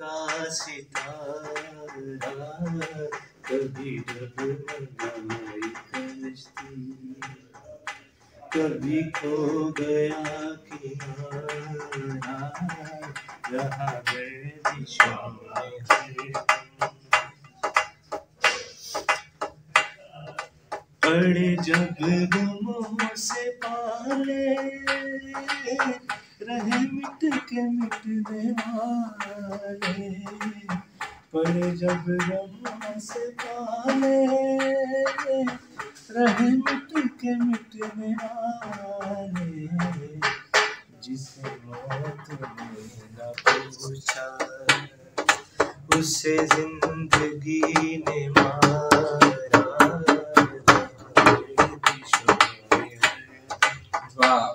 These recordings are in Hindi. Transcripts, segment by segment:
का सितारा, कभी डगमगाई कश्ती, कभी खो गया किनारा, रहा गर्दिशों में हरदम। पड़े जब गमों से पाले, रहे मिट के मिटने वाले। पड़े जब गमों से पाले, रहे मिट के मिटने वाले। जिसे मौत ने न पूछा, उसे जिंदगी ने मारा। वाह,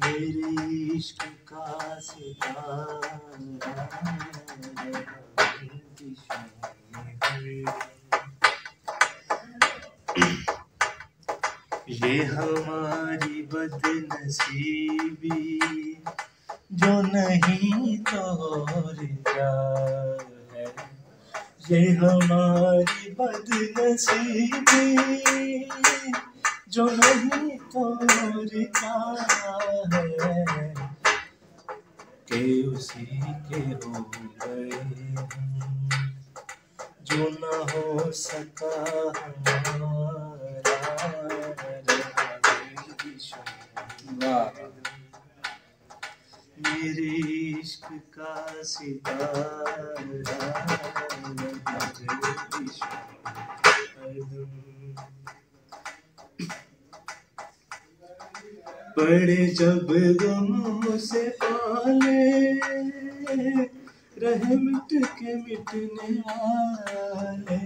मेरे इश्क का सितारा, ये हमारी बदनसीबी, जो नहीं तो और क्या है। ये हमारी बदनसीबी, जो नहीं तो और क्या है। कि उसी के हो गए हम, जो न हो सका हमारा। मेरे इश्क का सितारा, पड़े जब गमों से पाले, रहे मिट के मिटने वाले।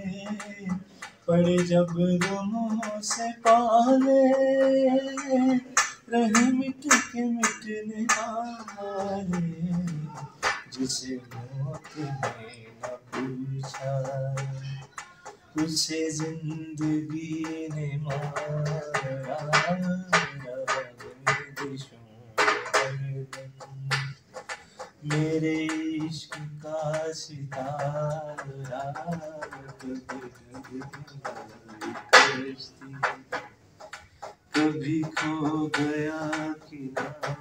पड़े जब गमों से पाले, रहे मिट के मिटने वाले। जिसे मौत ने न पूछा, उसे जिंदगी ने मारा। मेरे इश्क का सितारा, कभी खो गया किनारा।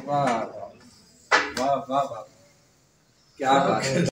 वाह वाह वाह वाह, क्या बात है।